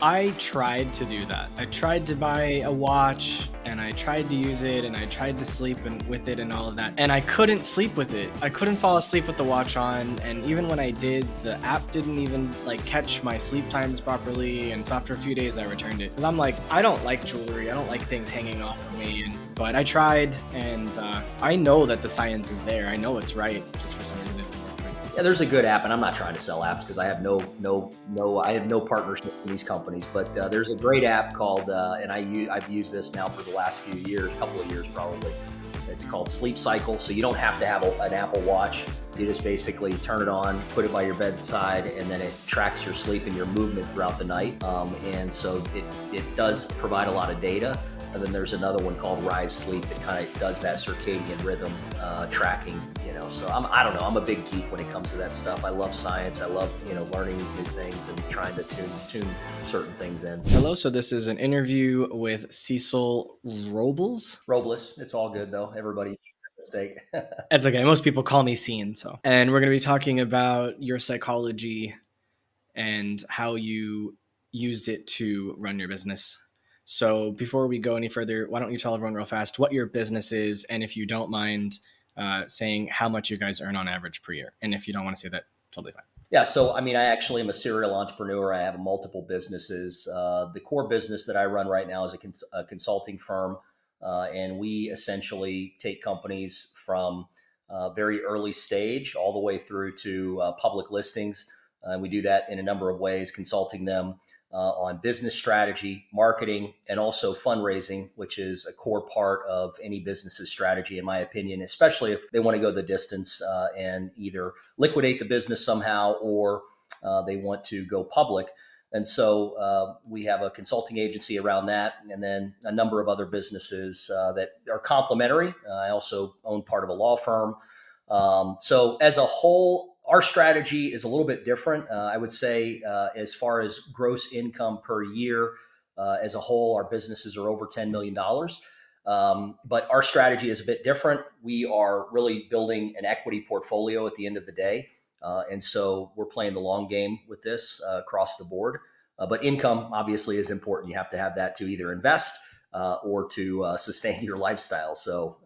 I tried to do that. I tried to buy a watch and I tried to use it and I tried to sleep with it and all of that. And I couldn't sleep with it. I couldn't fall asleep with the watch on. And even when I did, the app didn't even like catch my sleep times properly. And so after a few days, I returned it because I'm like, I don't like jewelry. I don't like things hanging off of me. But I tried, and I know that the science is there. I know it's right. Just for some reason, it doesn't work right. Yeah, there's a good app, and I'm not trying to sell apps because I have I have no partnerships in these companies. But there's a great app called, and I've used this now for the last few years, couple of years probably. It's called Sleep Cycle. So you don't have to have an Apple Watch. You just basically turn it on, put it by your bedside, and then it tracks your sleep and your movement throughout the night. And so it does provide a lot of data. And then there's another one called Rise Sleep that kind of does that circadian rhythm tracking. So I don't know. I'm a big geek when it comes to that stuff. I love science. I love learning these new things and trying to tune certain things in. Hello. So this is an interview with Cecil Robles. Robles. It's all good though. Everybody makes a mistake. It's okay. Most people call me Scene. And we're going to be talking about your psychology and how you use it to run your business. So before we go any further, why don't you tell everyone real fast what your business is, and if you don't mind saying how much you guys earn on average per year. And if you don't want to say that, totally fine. Yeah, so I mean, I actually am a serial entrepreneur. I have multiple businesses. The core business that I run right now is a consulting firm, and we essentially take companies from very early stage all the way through to public listings. We do that in a number of ways, consulting them on business strategy, marketing, and also fundraising, which is a core part of any business's strategy, in my opinion, especially if they want to go the distance and either liquidate the business somehow or they want to go public. And so we have a consulting agency around that, and then a number of other businesses that are complementary. I also own part of a law firm. So as a whole, our strategy is a little bit different. I would say as far as gross income per year, as a whole, our businesses are over $10 million. But our strategy is a bit different. We are really building an equity portfolio at the end of the day. And so we're playing the long game with this across the board. But income obviously is important. You have to have that to either invest or to sustain your lifestyle. So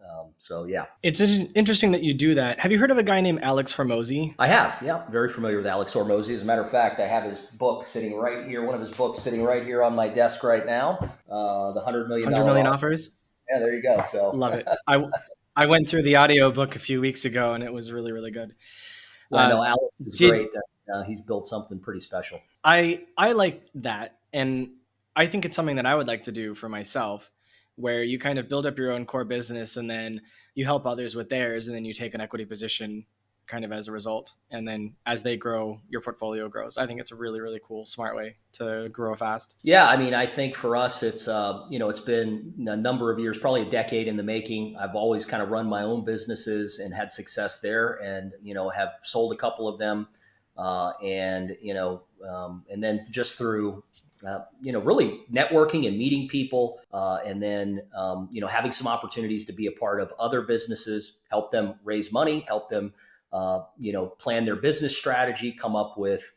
yeah. It's interesting that you do that. Have you heard of a guy named Alex Hormozy? I have, yeah, very familiar with Alex Hormozy. As a matter of fact, I have his book sitting right here, one of his books sitting right here on my desk right now, the $100 million 100 million offers? Yeah, there you go. So Love it. I went through the audio book a few weeks ago, and it was really, really good. yeah, no, Alex is great. He's built something pretty special. I like that, and I think it's something that I would like to do for myself, where you kind of build up your own core business and then you help others with theirs, and then you take an equity position kind of as a result. And then as they grow, your portfolio grows. I think it's a really, really cool, smart way to grow fast. Yeah, I mean, I think for us, it's it's been a number of years, probably a decade in the making. I've always kind of run my own businesses and had success there, and have sold a couple of them, and then just through really networking and meeting people, and then having some opportunities to be a part of other businesses, help them raise money, help them plan their business strategy, come up with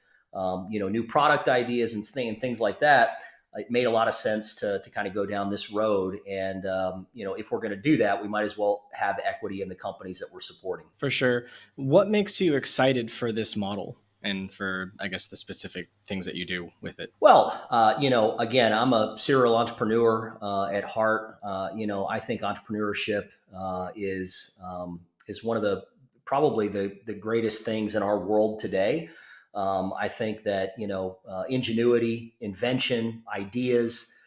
new product ideas and things like that. It made a lot of sense to kind of go down this road. And, if we're going to do that, we might as well have equity in the companies that we're supporting. For sure. What makes you excited for this model and for, I guess, the specific things that you do with it? Well, again, I'm a serial entrepreneur at heart. I think entrepreneurship is one of the probably the greatest things in our world today. I think that, ingenuity, invention, ideas,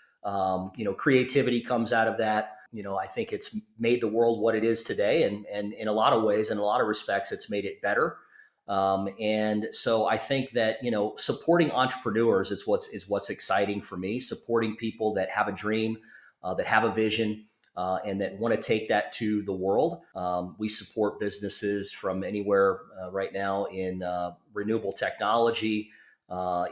creativity comes out of that. I think it's made the world what it is today. And in a lot of ways, in a lot of respects, it's made it better. And so I think that, supporting entrepreneurs is what's exciting for me, supporting people that have a dream, that have a vision, and that want to take that to the world. We support businesses from anywhere right now in renewable technology,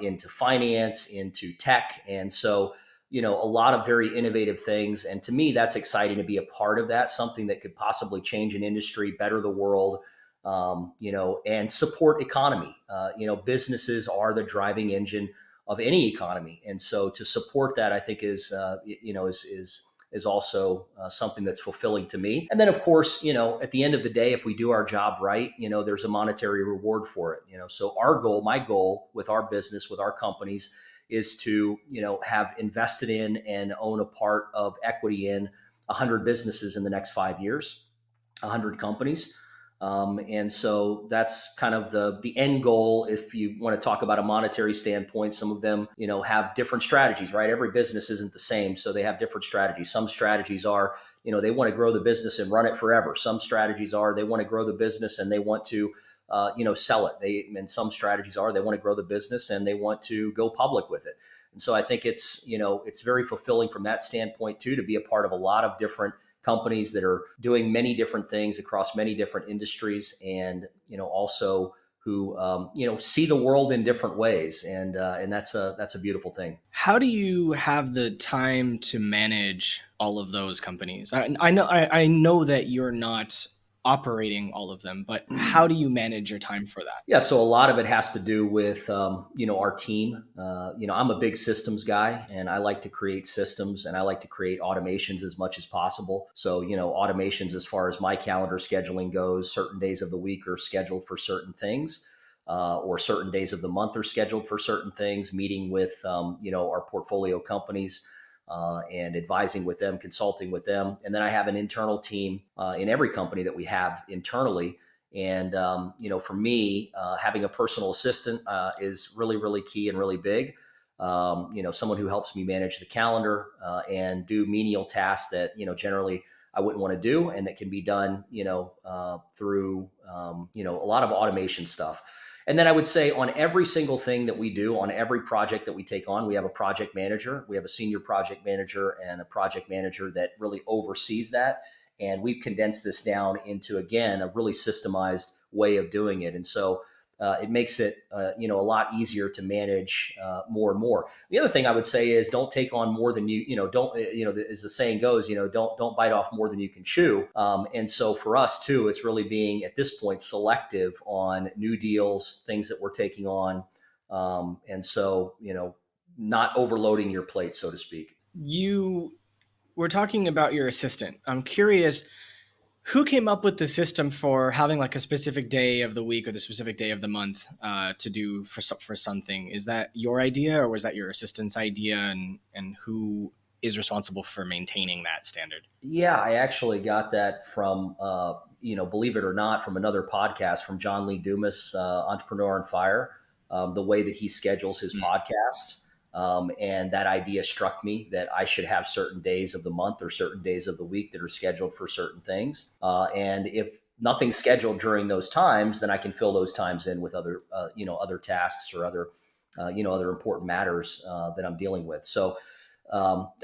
into finance, into tech. And so, a lot of very innovative things. And to me, that's exciting to be a part of that, something that could possibly change an industry, better the world, and support economy. Businesses are the driving engine of any economy. And so to support that, I think is also something that's fulfilling to me. And then, of course, at the end of the day, if we do our job right, there's a monetary reward for it. So my goal with our business, with our companies, is to have invested in and own a part of equity in 100 businesses in the next 5 years, 100 companies. And so that's kind of the end goal. If you want to talk about a monetary standpoint, some of them, have different strategies, right? Every business isn't the same. So they have different strategies. Some strategies are, they want to grow the business and run it forever. Some strategies are they want to grow the business and they want to, sell it. And some strategies are they want to grow the business and they want to go public with it. And so I think it's very fulfilling from that standpoint too, to be a part of a lot of different companies that are doing many different things across many different industries, and also who see the world in different ways, and that's a beautiful thing. How do you have the time to manage all of those companies? I know that you're not operating all of them, but how do you manage your time for that? Yeah, so a lot of it has to do with our team. I'm a big systems guy, and I like to create systems, and I like to create automations as much as possible. So automations as far as my calendar scheduling goes, certain days of the week are scheduled for certain things, or certain days of the month are scheduled for certain things. Meeting with our portfolio companies. And advising with them, consulting with them. And then I have an internal team in every company that we have internally. And, for me, having a personal assistant is really, really key and really big. Someone who helps me manage the calendar and do menial tasks that, generally I wouldn't want to do, and that can be done, through, a lot of automation stuff. And then I would say on every single thing that we do, on every project that we take on, we have a project manager. We have a senior project manager and a project manager that really oversees that. And we've condensed this down into, again, a really systemized way of doing it. And so it makes it, a lot easier to manage more and more. The other thing I would say is don't take on more than don't, as the saying goes, don't bite off more than you can chew. And so for us too, it's really being at this point selective on new deals, things that we're taking on. And so, not overloading your plate, so to speak. You were talking about your assistant. I'm curious, who came up with the system for having like a specific day of the week or the specific day of the month to do for something? Is that your idea, or was that your assistant's idea? And who is responsible for maintaining that standard? Yeah, I actually got that from, believe it or not, from another podcast from John Lee Dumas, Entrepreneur on Fire, the way that he schedules his podcasts. And that idea struck me that I should have certain days of the month or certain days of the week that are scheduled for certain things. And if nothing's scheduled during those times, then I can fill those times in with other tasks or other important matters that I'm dealing with. So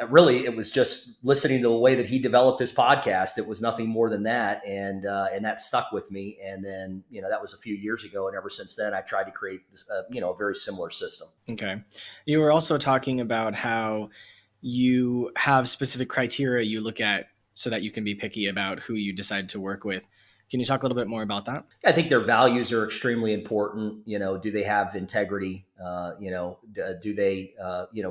really, it was just listening to the way that he developed his podcast. It was nothing more than that, and that stuck with me. And then that was a few years ago, and ever since then, I tried to create a very similar system. Okay. You were also talking about how you have specific criteria you look at so that you can be picky about who you decide to work with. Can you talk a little bit more about that? I think their values are extremely important. Do they have integrity? Do they,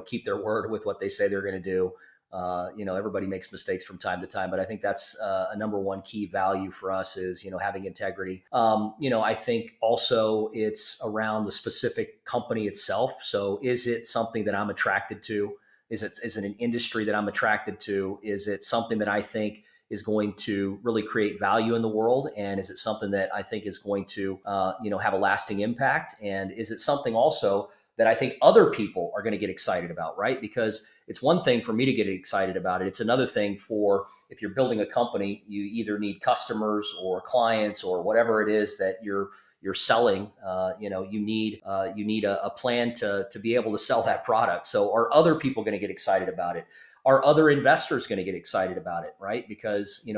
keep their word with what they say they're going to do? Everybody makes mistakes from time to time, but I think that's a number one key value for us is, having integrity. I think also it's around the specific company itself. So is it something that I'm attracted to? Is it an industry that I'm attracted to? Is it something that I think is going to really create value in the world? And is it something that I think is going to, have a lasting impact? And is it something also that I think other people are going to get excited about, right? Because it's one thing for me to get excited about it. It's another thing for, if you're building a company, you either need customers or clients or whatever it is that you're selling. You need a plan to be able to sell that product. So are other people going to get excited about it? Are other investors going to get excited about it, right? Because,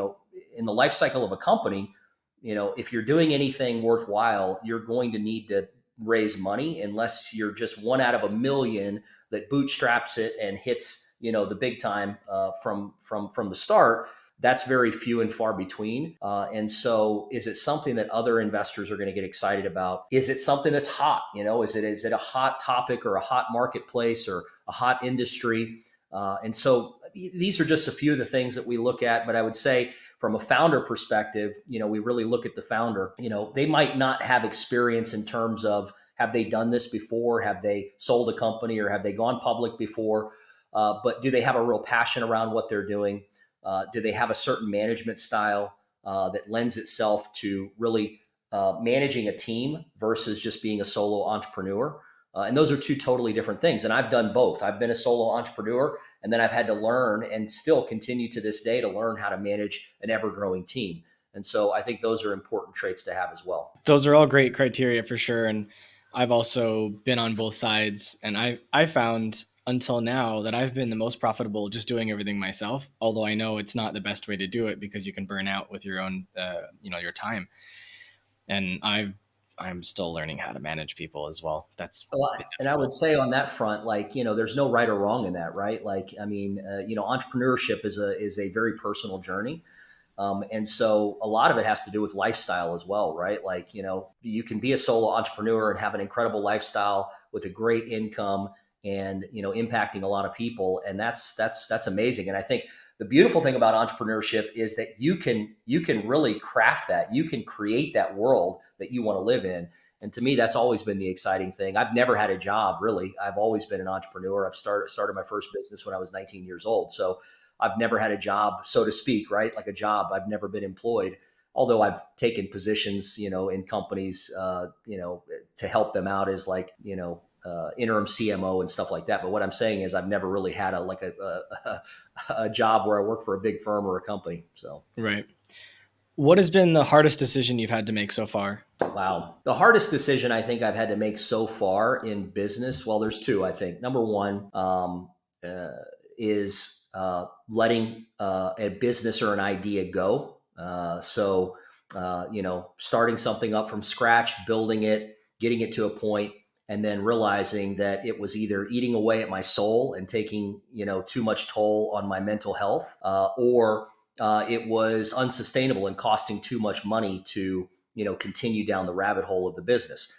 in the life cycle of a company, if you're doing anything worthwhile, you're going to need to raise money, unless you're just one out of a million that bootstraps it and hits, the big time from the start, that's very few and far between. And so, is it something that other investors are going to get excited about? Is it something that's hot? Is it a hot topic or a hot marketplace or a hot industry? And so, these are just a few of the things that we look at. But I would say, from a founder perspective, we really look at the founder. They might not have experience in terms of, have they done this before? Have they sold a company, or have they gone public before? But do they have a real passion around what they're doing? Do they have a certain management style that lends itself to really managing a team versus just being a solo entrepreneur? And those are two totally different things. And I've done both. I've been a solo entrepreneur, and then I've had to learn, and still continue to this day, to learn how to manage an ever growing team. And so I think those are important traits to have as well. Those are all great criteria for sure. And I've also been on both sides, and I found until now that I've been the most profitable just doing everything myself. Although I know it's not the best way to do it, because you can burn out with your own, your time. And I'm still learning how to manage people as well. That's Well, a bit and I would difficult. say on that front, like, there's no right or wrong in that, right? Like, I mean, entrepreneurship is a very personal journey. And so a lot of it has to do with lifestyle as well, right? Like, you can be a solo entrepreneur and have an incredible lifestyle with a great income, and, impacting a lot of people. And that's amazing. And I think the beautiful thing about entrepreneurship is that you can really craft that. You can create that world that you want to live in. And to me, that's always been the exciting thing. I've never had a job, really. I've always been an entrepreneur. I've started my first business when I was 19 years old. So I've never had a job, so to speak, right? Like a job. I've never been employed, although I've taken positions, in companies, to help them out as, like, interim CMO and stuff like that. But what I'm saying is, I've never really had a job where I work for a big firm or a company. So. Right. What has been the hardest decision you've had to make so far? Wow. The hardest decision I think I've had to make so far in business, well, there's two, I think. Number one, is letting a business or an idea go. Starting something up from scratch, building it, getting it to a point, and then realizing that it was either eating away at my soul and taking, too much toll on my mental health, or it was unsustainable and costing too much money to, continue down the rabbit hole of the business.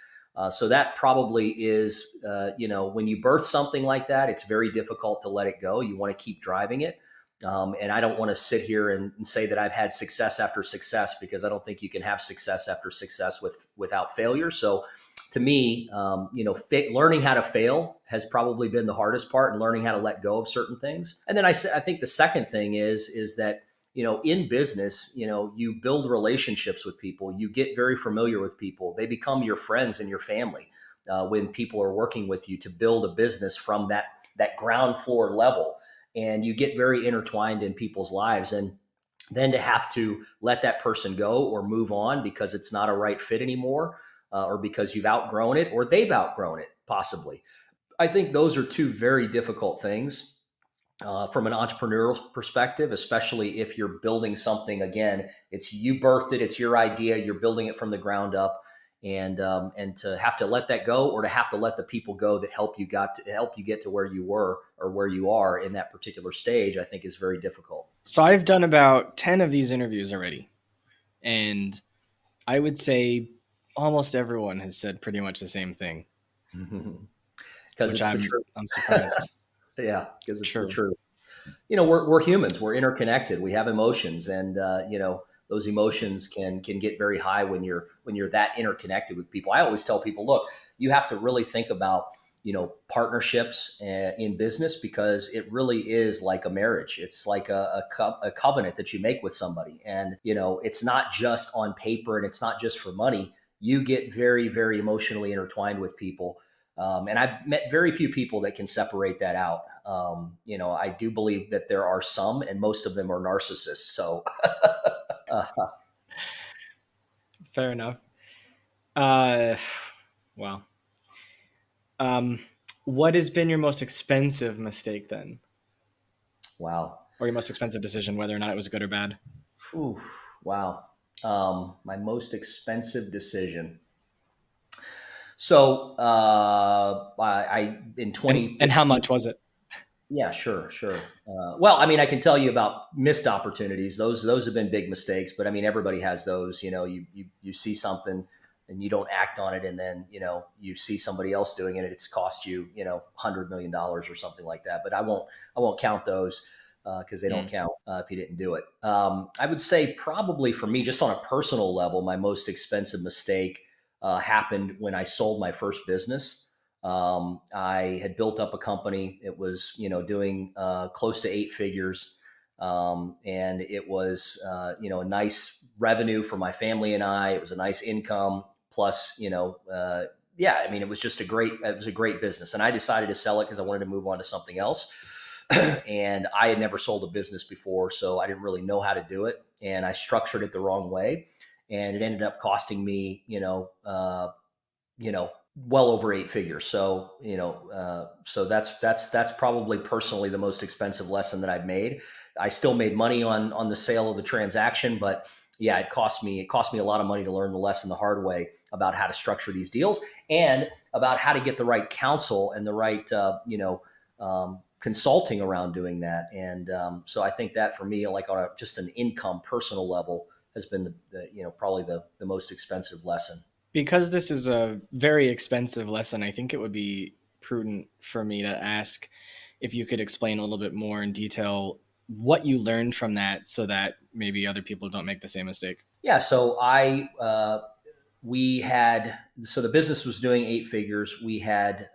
So that probably is, when you birth something like that, it's very difficult to let it go. You want to keep driving it. And I don't want to sit here and say that I've had success after success, because I don't think you can have success after success without failure. So to me, learning how to fail has probably been the hardest part, and learning how to let go of certain things. And then I think the second thing is that, in business, you build relationships with people. You get very familiar with people. They become your friends and your family when people are working with you to build a business from that ground floor level. And you get very intertwined in people's lives. And then to have to let that person go or move on because it's not a right fit anymore, or because you've outgrown it, or they've outgrown it, possibly. I think those are two very difficult things from an entrepreneurial perspective, especially if you're building something. Again, it's you birthed it, it's your idea, you're building it from the ground up, and to have to let that go, or to have to let the people go that help you get to where you were or where you are in that particular stage, I think is very difficult. So I've done about 10 of these interviews already. And I would say almost everyone has said pretty much the same thing, Because which it's the truth. I'm surprised. Yeah, because it's the True. truth. We're humans. We're interconnected. We have emotions, and those emotions can get very high when you're that interconnected with people. I always tell people, look, you have to really think about partnerships in business, because it really is like a marriage. It's like a covenant that you make with somebody, and it's not just on paper, and it's not just for money. You get very, very emotionally intertwined with people. And I've met very few people that can separate that out. I do believe that there are some, and most of them are narcissists. So, uh, Fair enough. Uh, wow. Um, what has been your most expensive mistake then, wow. or your most expensive decision, whether or not it was good or bad? Whew, wow. My most expensive decision. So, I in And how 2015. much was it? Yeah, sure, sure. Well, I mean, I can tell you about missed opportunities. Those have been big mistakes, but I mean, everybody has those. You know, you see something and you don't act on it, and then you see somebody else doing it, and it's cost you $100 million or something like that. But I won't count those because they don't Mm. count if you didn't do it. I would say probably for me, just on a personal level, my most expensive mistake happened when I sold my first business. I had built up a company. It was, doing close to 8 figures, and it was, a nice revenue for my family and I. It was a nice income. Plus, yeah, I mean, it was a great business, and I decided to sell it because I wanted to move on to something else. And I had never sold a business before, so I didn't really know how to do it, and I structured it the wrong way, and it ended up costing me, well over 8 figures. So, so that's probably personally the most expensive lesson that I've made. I still made money on the sale of the transaction, but yeah, it cost me a lot of money to learn the lesson the hard way about how to structure these deals and about how to get the right counsel and the right, consulting around doing that. And so I think that for me, like on just an income personal level, has been probably the most expensive lesson. Because this is a very expensive lesson, I think it would be prudent for me to ask if you could explain a little bit more in detail what you learned from that so that maybe other people don't make the same mistake. Yeah, so we had so the business was doing 8 figures. We had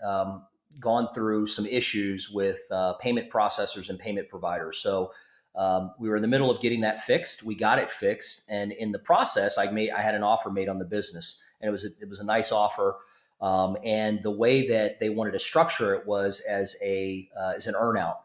gone through some issues with payment processors and payment providers. So we were in the middle of getting that fixed. We got it fixed, and in the process, I had an offer made on the business, and it was a nice offer. And the way that they wanted to structure it was as an earnout.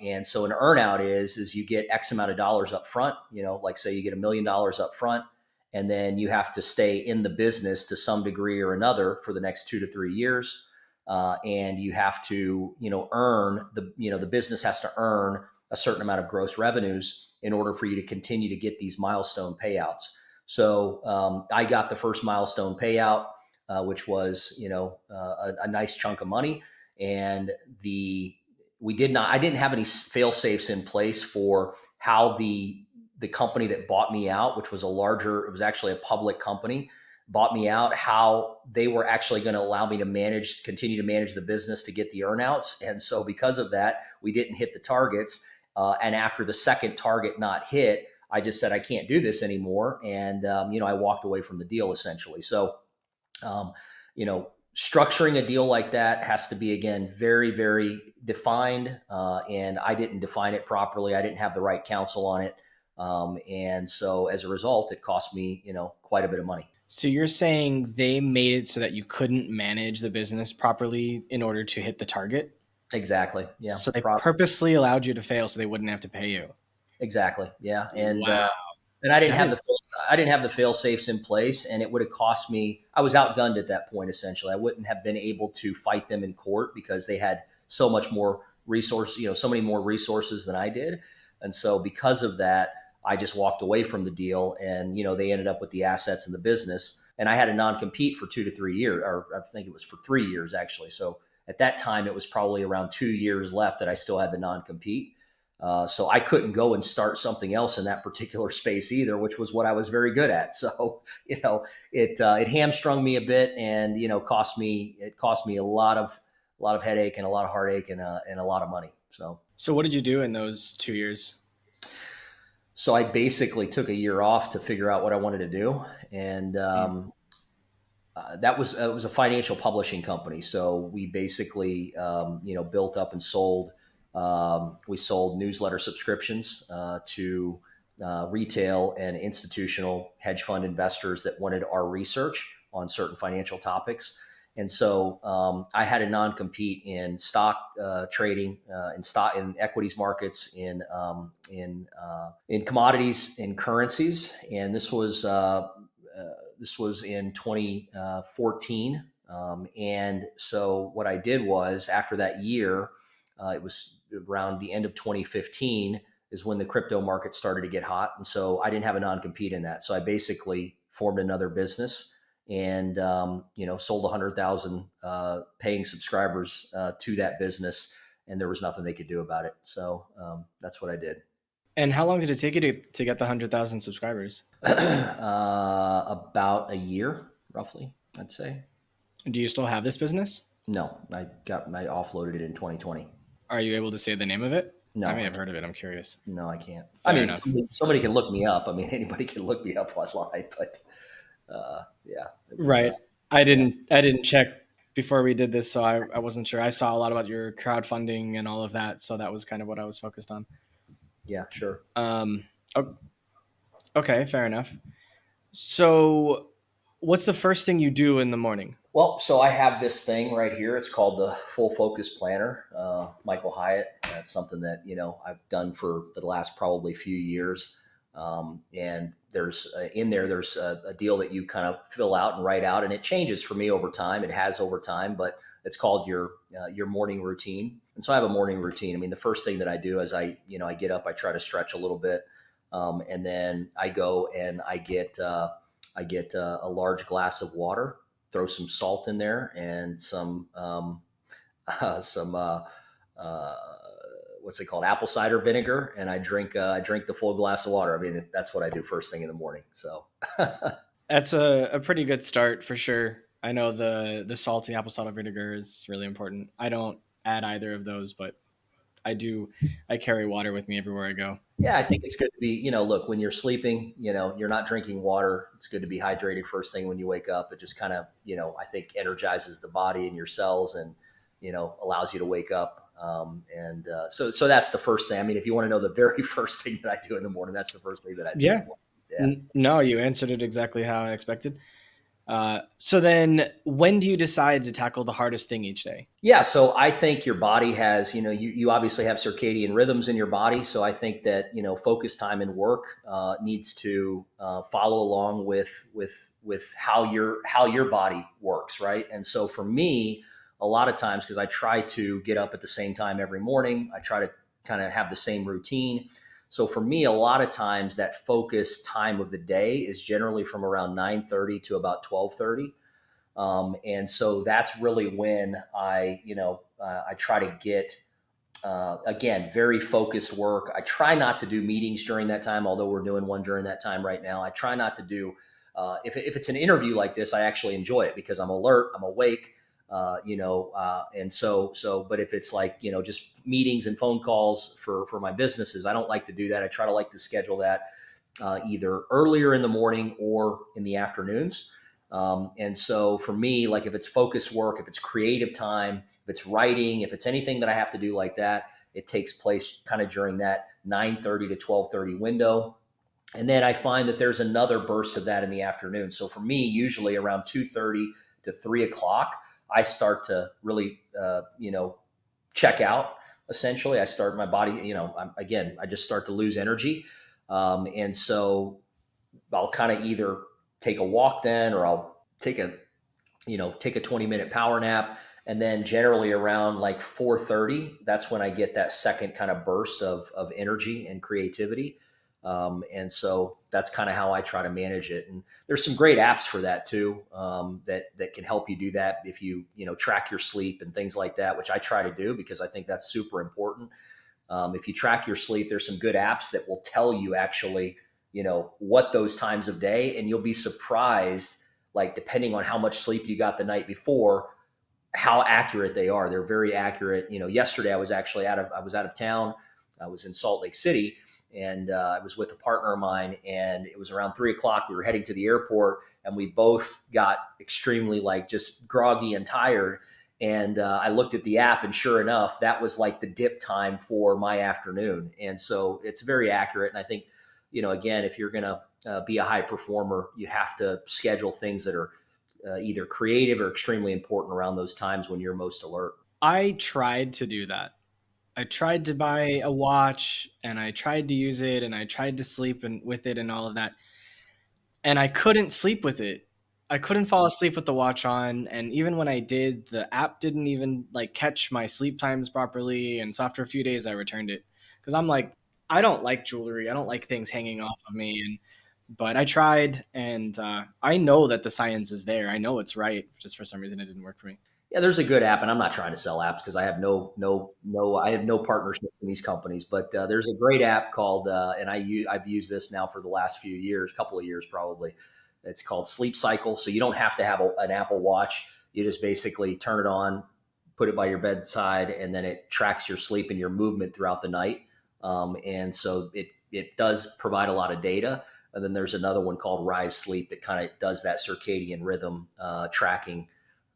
And so an earnout is you get X amount of dollars up front. Like say you get $1 million up front, and then you have to stay in the business to some degree or another for the next 2 to 3 years. And you have to, earn the business has to earn a certain amount of gross revenues in order for you to continue to get these milestone payouts. So I got the first milestone payout, which was, a nice chunk of money, and I didn't have any fail safes in place for how the company that bought me out, which was it was actually a public company, bought me out, how they were actually going to allow me to continue to manage the business to get the earnouts. And so because of that, we didn't hit the targets. And after the second target not hit, I just said, I can't do this anymore. And, I walked away from the deal essentially. So, structuring a deal like that has to be, again, very, very defined. And I didn't define it properly. I didn't have the right counsel on it. And so as a result, it cost me, quite a bit of money. So you're saying they made it so that you couldn't manage the business properly in order to hit the target? Exactly. Yeah. So they purposely allowed you to fail so they wouldn't have to pay you. Exactly. Yeah. Wow. And I didn't That have is the fail safes in place, and it would have cost me. I was outgunned at that point. Essentially, I wouldn't have been able to fight them in court because they had so much more so many more resources than I did, and so because of that, I just walked away from the deal, and they ended up with the assets in the business, and I had a non compete for 2 to 3 years, or I think it was for 3 years actually. So at that time, it was probably around 2 years left that I still had the non compete. So I couldn't go and start something else in that particular space either, which was what I was very good at. So it hamstrung me a bit, and cost me a lot of headache and a lot of heartache and a lot of money. so. What did you do in those 2 years? So I basically took a year off to figure out what I wanted to do, and Mm. that was it was a financial publishing company. So we basically built up and sold. We sold newsletter subscriptions to retail and institutional hedge fund investors that wanted our research on certain financial topics. And so I had a non compete in stock trading, in equities markets, in commodities, in currencies, and this was in 2014. And so what I did was after that year, it was around the end of 2015 is when the crypto market started to get hot. And so I didn't have a non compete in that. So I basically formed another business and, sold 100,000 paying subscribers to that business. and there was nothing they could do about it. So that's what I did. And how long did it take you to get the 100,000 subscribers? About a year, roughly, I'd say. Do you still have this business? No, I offloaded it in 2020. Are you able to say the name of it? I No, may I have can't. heard of it. I'm curious. No, I can't. I Fair mean, enough. somebody can look me up. I mean, anybody can look me up online, but yeah, it was. Right. I Yeah, didn't I didn't check before we did this, so I wasn't sure. I saw a lot about your crowdfunding and all of that, so that was kind of what I was focused on. yeah, sure. Um, o- okay, fair enough. So, what's the first thing you do in the morning? Well, so I have this thing right here. It's called the Full Focus Planner, Michael Hyatt. That's something that I've done for the last probably few years. And there's in there there's a deal that you kind of fill out and write out, and it changes for me over time. It has over time, but it's called your morning routine. And so I have a morning routine. I mean, the first thing that I do is I get up, I try to stretch a little bit, and then I go and I get a large glass of water, throw some salt in there, and some uh, what's it called, apple cider vinegar, and I drink the full glass of water. I mean, that's what I do first thing in the morning. So That's a pretty good start for sure. I know the salty apple cider vinegar is really important. I don't add either of those, but I do. I carry water with me everywhere I go. yeah, I think it's good to be, look, when you're sleeping, you're not drinking water. It's good to be hydrated first thing when you wake up. It just kind of, I think energizes the body and your cells, and, allows you to wake up. And so that's the first thing. I mean, if you want to know the very first thing that I do in the morning, that's the first thing that I do in the Yeah. morning. Yeah. No, you answered it exactly how I expected. So then, when do you decide to tackle the hardest thing each day? Yeah, so I think your body has, you obviously have circadian rhythms in your body. So I think that, focus time and work needs to follow along with how your body works, right? And so for me, a lot of times, because I try to get up at the same time every morning, I try to kind of have the same routine. So for me, a lot of times that focus time of the day is generally from around 9:30 to about 12:30. And so that's really when I try to get, again, very focused work. I try not to do meetings during that time, although we're doing one during that time right now. I try not to do, if it's an interview like this, I actually enjoy it because I'm alert, I'm awake. But if it's like, just meetings and phone calls for my businesses, I don't like to do that. I try to like to schedule that either earlier in the morning or in the afternoons. And so for me, like if it's focus work, if it's creative time, if it's writing, if it's anything that I have to do like that, it takes place kind of during that 9:30 to 12:30 window. And then I find that there's another burst of that in the afternoon. So for me, usually around 2:30 to 3 o'clock, I start to really, check out. Essentially, I start my body, again, I just start to lose energy. And so I'll kind of either take a walk then, or I'll take a 20-minute power nap. And then generally around like 4:30, that's when I get that second kind of burst of energy and creativity. And so that's kind of how I try to manage it. And there's some great apps for that too, that can help you do that if you track your sleep and things like that, which I try to do because I think that's super important. If you track your sleep, there's some good apps that will tell you actually, what those times of day, and you'll be surprised, like depending on how much sleep you got the night before, how accurate they are. They're very accurate. Yesterday I was out of town. I was in Salt Lake City, and I was with a partner of mine, and it was around 3 o'clock. We were heading to the airport, and we both got extremely like just groggy and tired. And I looked at the app, and sure enough, that was like the dip time for my afternoon. And so it's very accurate. And I think, again, if you're going to be a high performer, you have to schedule things that are either creative or extremely important around those times when you're most alert. I tried to do that. I tried to buy a watch and I tried to use it and I tried to sleep and with it and all of that. And I couldn't sleep with it. I couldn't fall asleep with the watch on, and even when I did, the app didn't even like catch my sleep times properly. And so after a few days I returned it because I'm like, I don't like jewelry. I don't like things hanging off of me. And but I tried, and I know that the science is there. I know it's right. Just for some reason, it didn't work for me. Yeah, there's a good app, and I'm not trying to sell apps because I have I have no partnerships in these companies. But there's a great app called, and I've used this now for the last few years, couple of years probably. It's called Sleep Cycle. So you don't have to have an Apple Watch. You just basically turn it on, put it by your bedside, and then it tracks your sleep and your movement throughout the night. And so it does provide a lot of data. And then there's another one called Rise Sleep that kind of does that circadian rhythm tracking.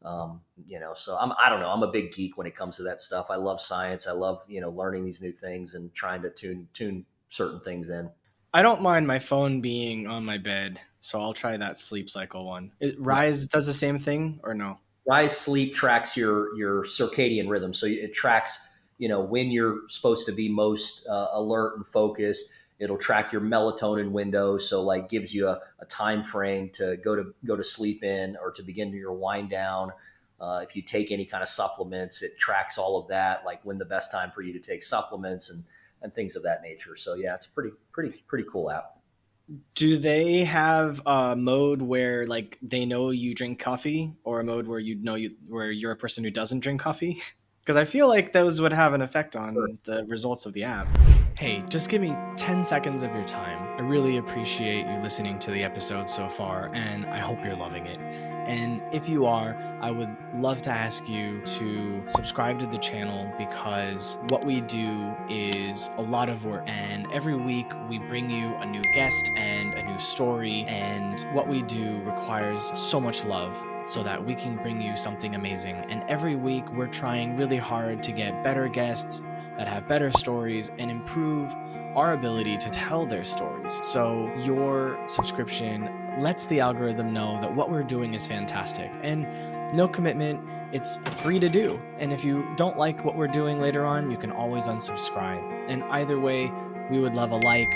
So I don't know. I'm a big geek when it comes to that stuff. I love science. I love, learning these new things and trying to tune certain things in. I don't mind my phone being on my bed, so I'll try that sleep cycle one. Rise does the same thing or no? Rise Sleep tracks your circadian rhythm, so it tracks when you're supposed to be most alert and focused. It'll track your melatonin window, so like gives you a time frame to go to sleep in or to begin your wind down. If you take any kind of supplements, it tracks all of that, like when the best time for you to take supplements and things of that nature. So yeah, it's a pretty cool app. Do they have a mode where like they know you drink coffee, or a mode where where you're a person who doesn't drink coffee? Because I feel like those would have an effect Sure. on the results of the app. Hey, just give me 10 seconds of your time. I really appreciate you listening to the episode so far, and I hope you're loving it. And if you are, I would love to ask you to subscribe to the channel, because what we do is a lot of work. And every week we bring you a new guest and a new story. And what we do requires so much love so that we can bring you something amazing. And every week we're trying really hard to get better guests that have better stories and improve our ability to tell their stories. So your subscription lets the algorithm know that what we're doing is fantastic. And no commitment, it's free to do. And if you don't like what we're doing later on, you can always unsubscribe. And either way, we would love a like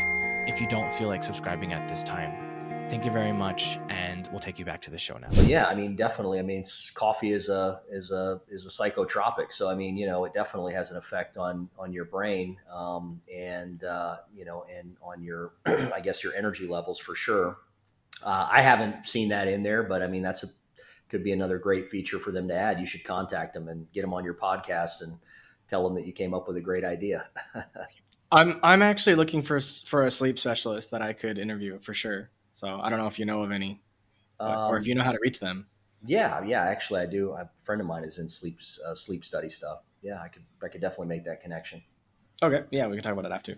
if you don't feel like subscribing at this time. Thank you very much, and we'll take you back to the show now. But yeah, I mean, definitely. I mean, coffee is a psychotropic, so I mean, it definitely has an effect on your brain, and on your, I guess, your energy levels for sure. I haven't seen that in there, but I mean, could be another great feature for them to add. You should contact them and get them on your podcast and tell them that you came up with a great idea. I'm actually looking for a sleep specialist that I could interview for sure. So I don't know if you know of any, or if Um, you know how to reach them. yeah, actually, I do. A friend of mine is in sleep study stuff. Yeah, I could definitely make that connection. Okay, yeah, we can talk about it after.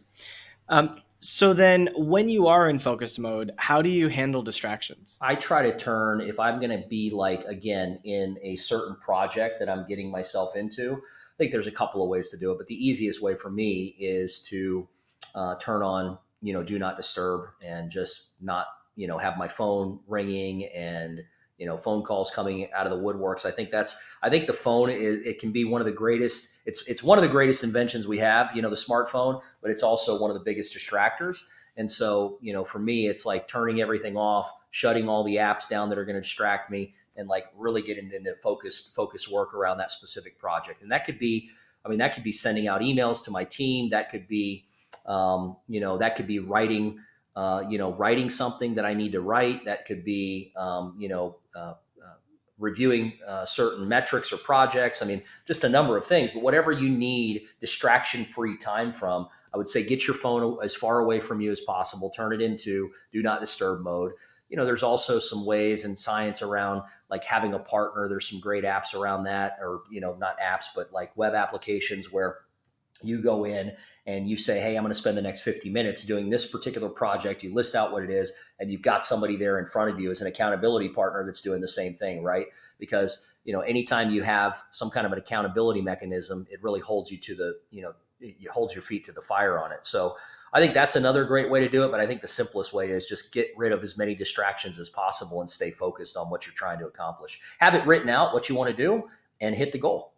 So then, when you are in focus mode, how do you handle distractions? I try to turn, if I'm going to be like, again, in a certain project that I'm getting myself into, I think there's a couple of ways to do it, but the easiest way for me is to turn on, do not disturb, and just not, have my phone ringing and, phone calls coming out of the woodworks. I think the phone it can be one of the greatest, it's one of the greatest inventions we have, the smartphone, but it's also one of the biggest distractors. And so, for me, it's like turning everything off, shutting all the apps down that are going to distract me, and like really getting into focus work around that specific project. And that could be, I mean, that could be sending out emails to my team. That could be, that could be writing, writing something that I need to write. That could be, reviewing certain metrics or projects. I mean, just a number of things, but whatever you need distraction free time from, I would say get your phone as far away from you as possible, turn it into do not disturb mode. There's also some ways in science around like having a partner. There's some great apps around that, or, not apps, but like web applications where you go in and you say, hey, I'm going to spend the next 50 minutes doing this particular project. You list out what it is, and you've got somebody there in front of you as an accountability partner that's doing the same thing, right? Because, anytime you have some kind of an accountability mechanism, it really holds you to it holds your feet to the fire on it. So I think that's another great way to do it. But I think the simplest way is just get rid of as many distractions as possible and stay focused on what you're trying to accomplish. Have it written out what you want to do and hit the goal.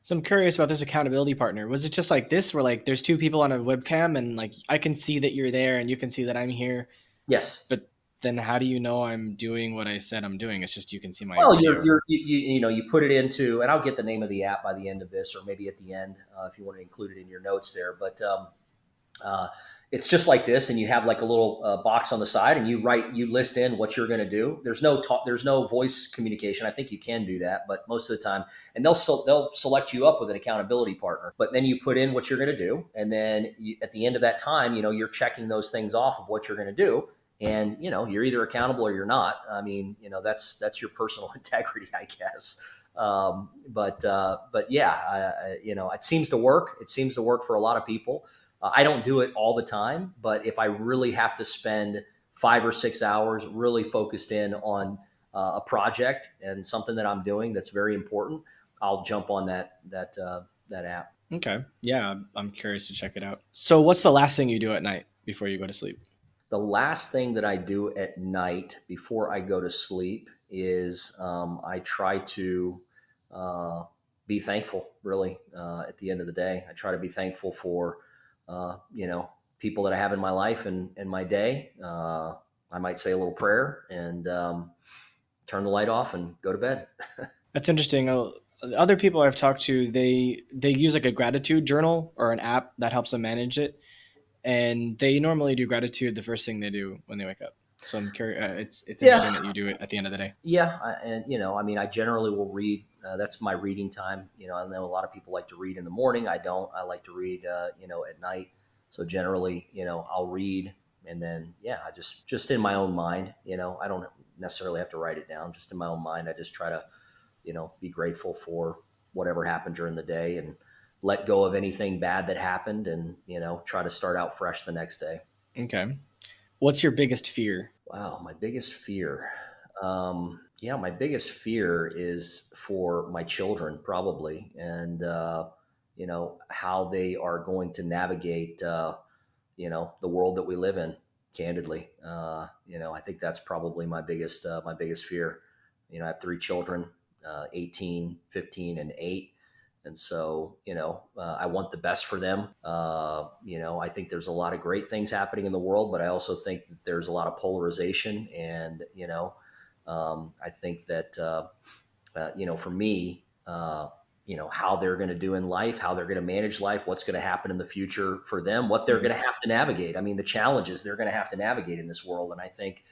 So I'm curious about this accountability partner. Was it just like this, where like there's two people on a webcam and like I can see that you're there and you can see that I'm here, Yes. but then how do you know I'm doing what I said I'm doing? It's just you can see my Well, video. you put it into, and I'll get the name of the app by the end of this, or maybe at the end if you want to include it in your notes there. But uh, it's just like this, and you have like a little box on the side, and you list in what you're going to do. There's no talk, there's no voice communication. I think you can do that, but most of the time, and they'll select you up with an accountability partner. But then you put in what you're going to do, and then at the end of that time, you're checking those things off of what you're going to do, and you're either accountable or you're not. I mean, that's your personal integrity, I guess. But yeah, it seems to work. It seems to work for a lot of people. I don't do it all the time, but if I really have to spend 5 or 6 hours really focused in on a project and something that I'm doing that's very important, I'll jump on that app. Okay. Yeah, I'm curious to check it out. So, what's the last thing you do at night before you go to sleep? The last thing that I do at night before I go to sleep is I try to uh, be thankful. Really, at the end of the day, I try to be thankful for people that I have in my life and my day. I might say a little prayer and turn the light off and go to bed. That's interesting. Other people I've talked to, they use like a gratitude journal or an app that helps them manage it, and they normally do gratitude the first thing they do when they wake up. So I'm curious. It's Yeah, interesting that you do it at the end of the day. yeah, and I mean, I generally will read. That's my reading time. I know a lot of people like to read in the morning. I don't. I like to read, at night. So generally, I'll read, and then yeah, I just in my own mind. I don't necessarily have to write it down. Just in my own mind, I just try to, be grateful for whatever happened during the day, and let go of anything bad that happened, and try to start out fresh the next day. Okay. What's your biggest fear? Wow, my biggest fear. Yeah, my biggest fear is for my children, probably, and how they are going to navigate, the world that we live in. Candidly, I think that's probably my biggest fear. I have three children, 18, 15, and 8. And so, I want the best for them. I think there's a lot of great things happening in the world, but I also think that there's a lot of polarization. And, I think that, for me, how they're going to do in life, how they're going to manage life, what's going to happen in the future for them, what they're Mhm. going to have to navigate. I mean, the challenges they're going to have to navigate in this world. And I think,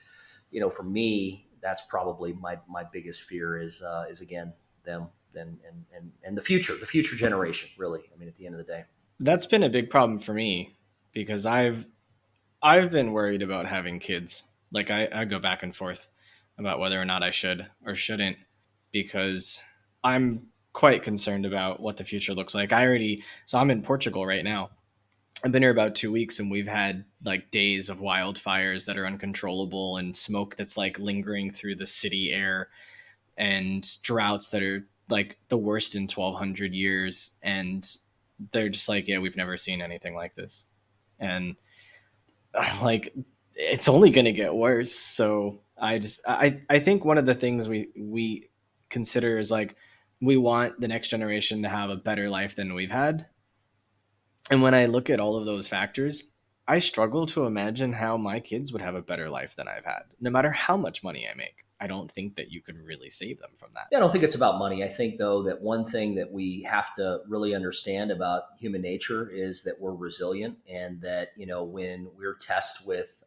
for me, that's probably my biggest fear is again them and the future generation. Really, I mean, at the end of the day. That's been a big problem for me because I've been worried about having kids. Like I go back and forth about whether or not I should or shouldn't because I'm quite concerned about what the future looks like. So I'm in Portugal right now. I've been here about 2 weeks and we've had like days of wildfires that are uncontrollable and smoke that's like lingering through the city air and droughts that are like the worst in 1200 years. And they're just like, yeah, we've never seen anything like this. And like it's only going to get worse. So I think one of the things we consider is like we want the next generation to have a better life than we've had. And when I look at all of those factors, I struggle to imagine how my kids would have a better life than I've had, no matter how much money I make. I don't think that you could really save them from that. Yeah, I don't think it's about money. I think, though, that one thing that we have to really understand about human nature is that we're resilient, and that when we're tested with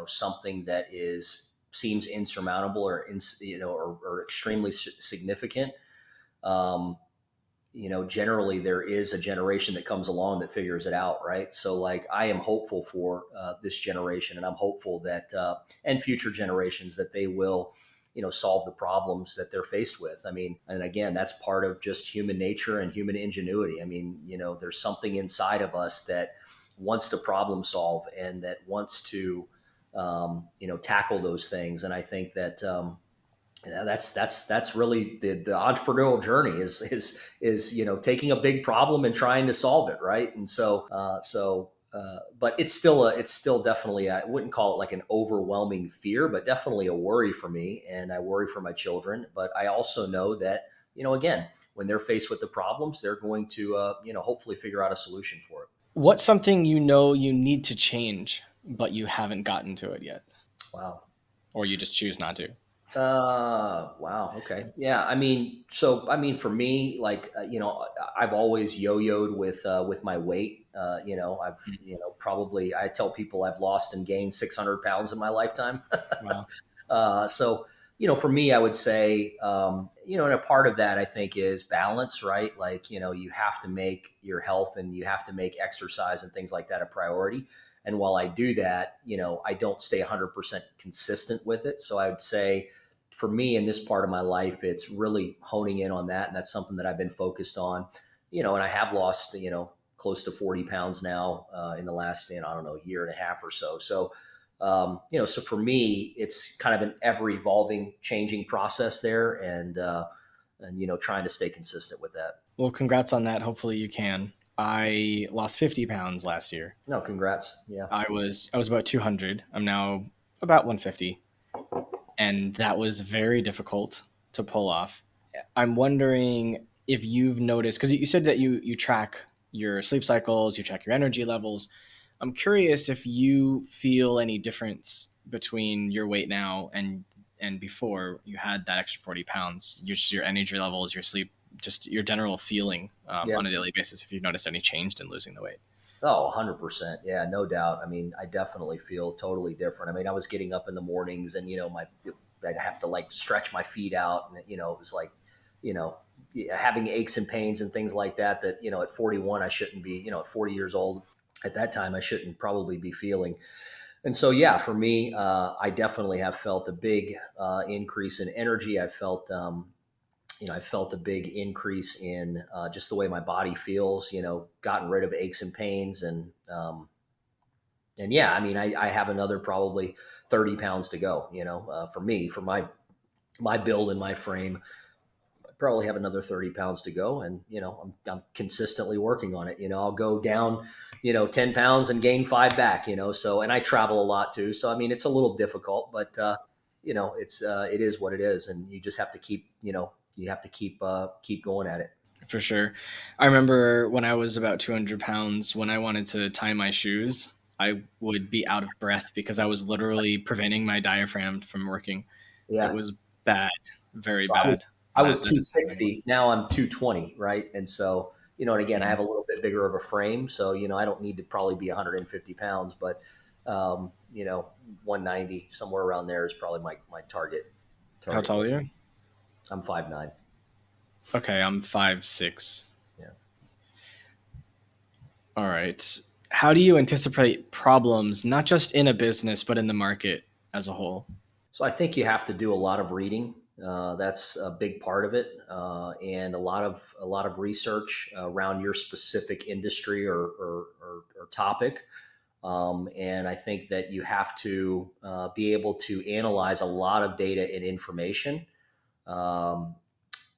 something that is seems insurmountable or or extremely significant. Um, generally there is a generation that comes along that figures it out, right? So, like, I am hopeful for this generation, and I'm hopeful that and future generations that they will, solve the problems that they're faced with. I mean, and again, that's part of just human nature and human ingenuity. I mean, there's something inside of us that wants to problem solve and that wants to, tackle those things. And I think that. Yeah, that's really the entrepreneurial journey is taking a big problem and trying to solve it, right? And but it's still definitely, I wouldn't call it like an overwhelming fear, but definitely a worry for me, and I worry for my children. But I also know that again, when they're faced with the problems, they're going to hopefully figure out a solution for it. What's something you know you need to change, but you haven't gotten to it yet, Wow. or you just choose not to? Wow. Okay. Yeah. I mean, so I mean, for me, like, I've always yo-yoed with my weight. I've, Mm. probably, I tell people I've lost and gained 600 pounds in my lifetime. Wow. So, for me, I would say, and a part of that I think is balance, right? Like, you have to make your health and you have to make exercise and things like that a priority. And while I do that, I don't stay 100% consistent with it. So I would say, for me in this part of my life, it's really honing in on that. And that's something that I've been focused on, and I have lost, close to 40 pounds now in the last, I don't know, year and a half or so. So, so for me, it's kind of an ever evolving, changing process there, and trying to stay consistent with that. Well, congrats on that. Hopefully you can. I lost 50 pounds last year. No, congrats. Yeah. I was about 200. I'm now about 150, and that was very difficult to pull off. I'm wondering if you've noticed, because you said that you track your sleep cycles, you track your energy levels. I'm curious if you feel any difference between your weight now and before you had that extra 40 pounds. Your energy levels, your sleep, just your general feeling Yeah. on a daily basis. If you've noticed any change in losing the weight. Oh, 100%. Yeah, no doubt. I mean, I definitely feel totally different. I mean, I was getting up in the mornings and, I'd have to like stretch my feet out. And, it was like, you know, having aches and pains and things like that, at 41, I shouldn't be, at 40 years old at that time, I shouldn't probably be feeling. And so, yeah, for me, I definitely have felt a big increase in energy. I felt a big increase in just the way my body feels, gotten rid of aches and pains. And yeah, I mean, I have another probably 30 pounds to go, for me, for my build and my frame, I probably have another 30 pounds to go. And, I'm consistently working on it. I'll go down, 10 pounds and gain five back, so, and I travel a lot too. So, I mean, it's a little difficult, but, it is what it is. And you just have to keep, you have to keep going at it. For sure. I remember when I was about 200 pounds, when I wanted to tie my shoes, I would be out of breath because I was literally preventing my diaphragm from working. It Yeah. was bad, very So I bad. was I was That is very important. 260. Now I'm 220, right? And so, and again, I Mhm. have a little bit bigger of a frame, so I don't need to probably be 150 pounds, but 190 somewhere around there is probably my How target tall are weight. you? I'm 5'9". Okay, I'm 5'6". Yeah. All right. How do you anticipate problems, not just in a business, but in the market as a whole? So I think you have to do a lot of reading. That's a big part of it, and a lot of research around your specific industry or topic. And I think that you have to be able to analyze a lot of data and information um,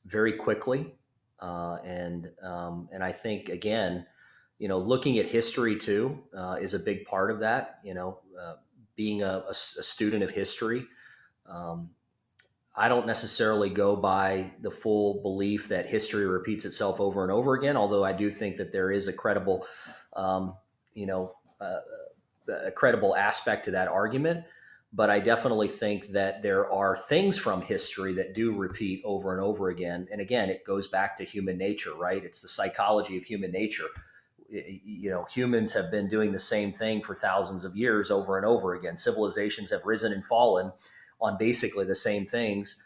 very quickly. And I think again, looking at history too is a big part of that. Being a student of history. Um, I don't necessarily go by the full belief that history repeats itself over and over again, although I do think that there is um, you know, uh, a credible aspect to that argument. But I definitely think that there are things from history that do repeat over and over again. And again, it goes back to human nature, right? It's the psychology of human nature. Humans have been doing the same thing for thousands of years over and over again. Civilizations have risen and fallen on basically the same things.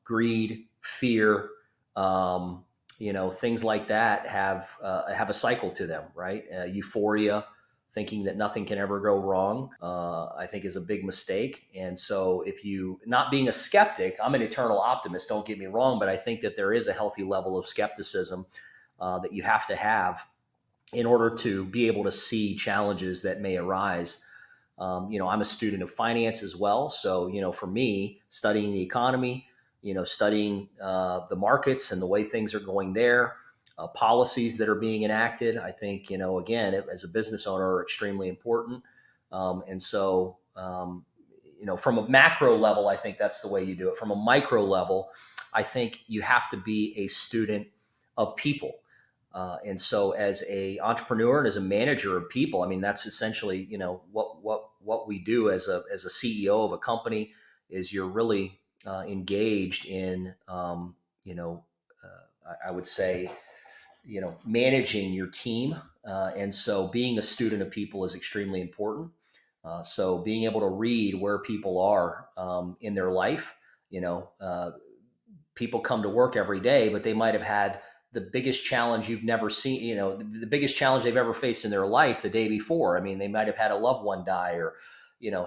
Greed, fear, things like that have a cycle to them, right? Euphoria, thinking that nothing can ever go wrong, I think is a big mistake. And so, if you not being a skeptic, I'm an eternal optimist. Don't get me wrong, but I think that there is a healthy level of skepticism that you have to have in order to be able to see challenges that may arise. I'm a student of finance as well. So, for me, studying the economy, studying the markets and the way things are going there, policies that are being enacted, I think, again, as a business owner, are extremely important. And so, from a macro level, I think that's the way you do it. From a micro level, I think you have to be a student of people. And so, as a entrepreneur and as a manager of people, I mean, that's essentially, what we do as a CEO of a company. is you're really engaged in, you know, I would say, managing your team. And so being a student of people is extremely important. So being able to read where people are in their life, you know, people come to work every day, but they might have had the biggest challenge you've never seen, the biggest challenge they've ever faced in their life the day before. I mean, they might have had a loved one die or,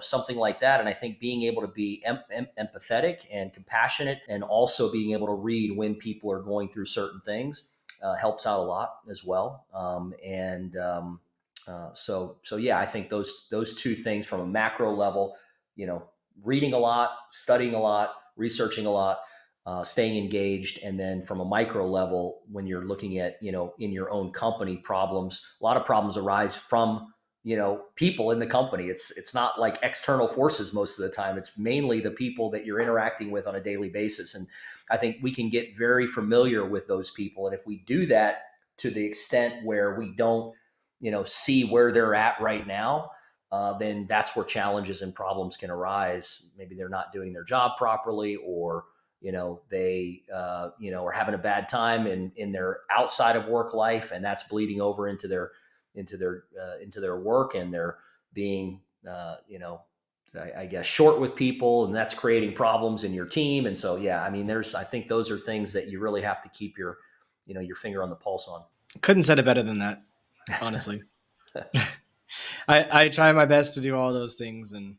something like that. And I think being able to be empathetic and compassionate and also being able to read when people are going through certain things helps out a lot as well. So yeah, I think those two things from a macro level, you know, reading a lot, studying a lot, researching a lot, staying engaged, and then from a micro level, when you're looking at in your own company problems, a lot of problems arise from people in the company. It's not like external forces most of the time. It's mainly the people that you're interacting with on a daily basis, and I think we can get very familiar with those people, and if we do that to the extent where we don't see where they're at right now, then that's where challenges and problems can arise. Maybe they're not doing their job properly, or they are having a bad time in their outside of work life, and that's bleeding over into their work, and they're being I guess short with people, and that's creating problems in your team. And so yeah, I mean, I think those are things that you really have to keep your finger on the pulse on. Couldn't said it better than that, honestly. I try my best to do all those things, and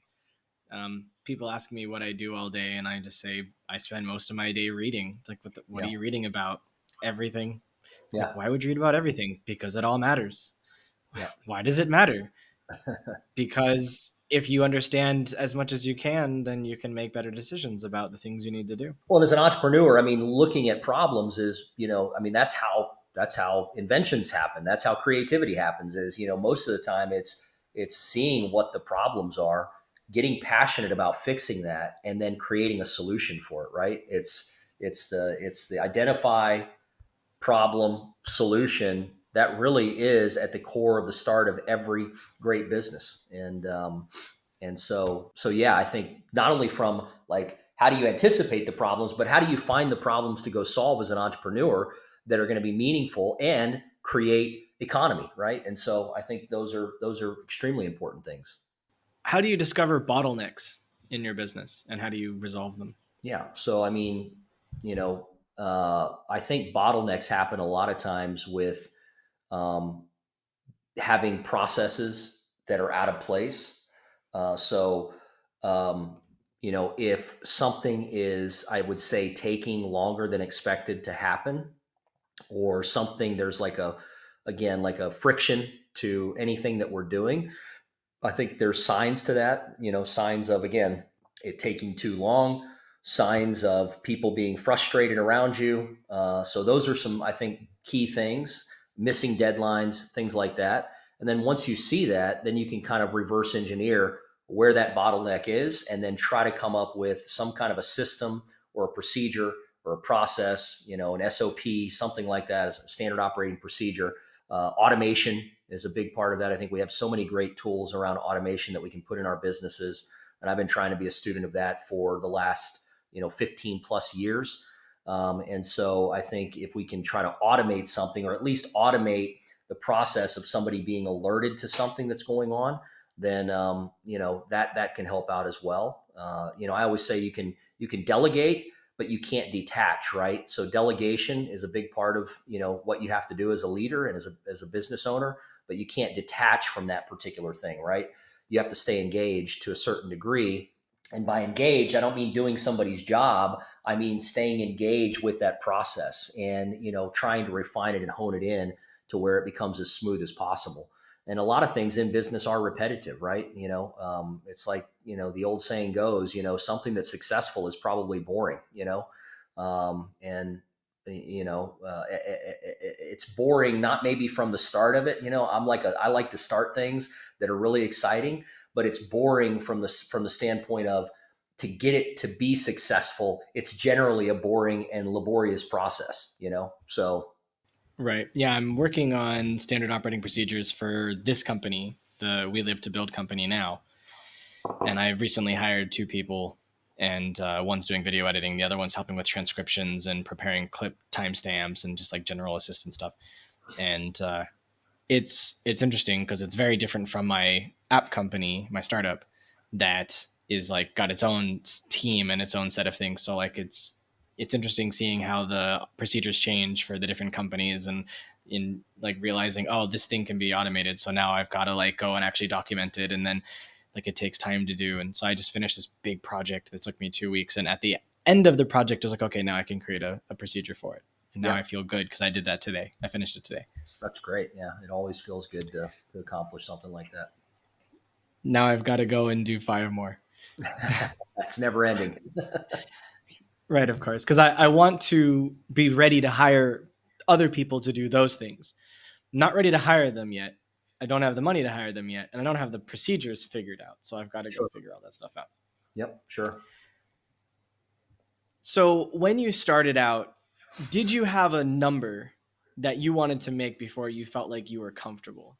people ask me what I do all day, and I just say I spend most of my day reading. It's like, what are Yeah, you reading about? Everything. Like, yeah, why would you read about everything? Because it all matters. yeah. Why does it matter? Because if you understand as much as you can, then you can make better decisions about the things you need to do. Well, and as an entrepreneur, I mean, looking at problems is, I mean, that's how inventions happen. That's how creativity happens. Is most of the time it's seeing what the problems are, getting passionate about fixing that, and then creating a solution for it. Right? It's the identify, problem, solution that really is at the core of the start of every great business. And yeah, I think not only from like how do you anticipate the problems, but how do you find the problems to go solve as an entrepreneur that are going to be meaningful and create economy, right? And so I think those are extremely important things. How do you discover bottlenecks in your business, and how do you resolve them? Yeah. So I mean, I think bottlenecks happen a lot of times with um, having processes that are out of place. So, um, if something is, I would say, taking longer than expected to happen, or something, there's again, like a friction to anything that we're doing, I think there's signs to that, signs of, again, it taking too long, signs of people being frustrated around you. So those are some, I think, key things, missing deadlines, things like that. And then once you see that, then you can kind of reverse engineer where that bottleneck is, and then try to come up with some kind of a system or a procedure or a process, an SOP, something like that, as a standard operating procedure. Automation is a big part of that. I think we have so many great tools around automation that we can put in our businesses, and I've been trying to be a student of that for the last 15 plus years. And so I think if we can try to automate something, or at least automate the process of somebody being alerted to something that's going on, then that can help out as well. I always say you can delegate, but you can't detach, right? So delegation is a big part of what you have to do as a leader and as a business owner, but you can't detach from that particular thing, right? You have to stay engaged to a certain degree. And by engaged, I don't mean doing somebody's job. I mean staying engaged with that process, and trying to refine it and hone it in to where it becomes as smooth as possible. And a lot of things in business are repetitive, right? It's like the old saying goes, something that's successful is probably boring. And it's boring, not maybe from the start of it. I like to start things that are really exciting, but it's boring from the standpoint of, to get it to be successful, it's generally a boring and laborious process. So Right. Yeah, I'm working on standard operating procedures for this company, the We Live to Build company now. And I've recently hired two people and one's doing video editing, the other one's helping with transcriptions and preparing clip timestamps and just like general assistant stuff. And it's interesting because it's very different from my app company, my startup, that is like got its own team and its own set of things. So like it's interesting seeing how the procedures change for the different companies, and in like realizing, oh, this thing can be automated, so now I've got to like go and actually document it, and then like it takes time to do. And so I just finished this big project that took me 2 weeks, and at the end of the project I was like, okay, now I can create a procedure for it, and now Yeah, I feel good because I did that today. I finished it today. that's great. Yeah, it always feels good to accomplish something like that. Now I've got to go and do 5 more. It's never ending. Right, of course, because I want to be ready to hire other people to do those things. I'm not ready to hire them yet. I don't have the money to hire them yet, and I don't have the procedures figured out. So I've got to go Sure. figure all that stuff out. Yep. Sure. So when you started out, did you have a number that you wanted to make before you felt like you were comfortable?